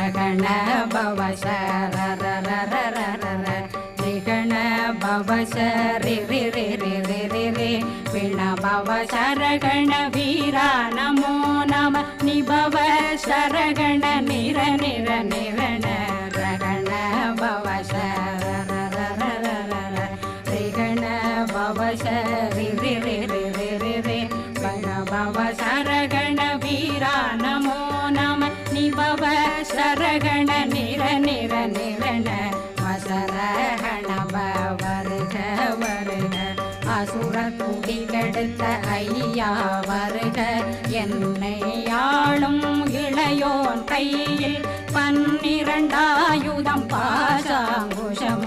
ரகண பவ ரிகண பவ ரி ரி ரி ரி ரி ரி ரி பிண பவ சரகண வீரா நமோ நம நிபவ சரகண நிர நிர நிரண ரகண பவ ரிகண பவ ரி ரி ரி ரி ரி ரி ரி பிண பவ சரகண வீரா நமோ நம நிபவ சரகண நிர நிர நிரண வசரகண வருக வருக அசுர குடிகெடுத்த ஐயா வருக என்னை ஆளும் இளையோன் கையில் 12 பாசாங்குஷம்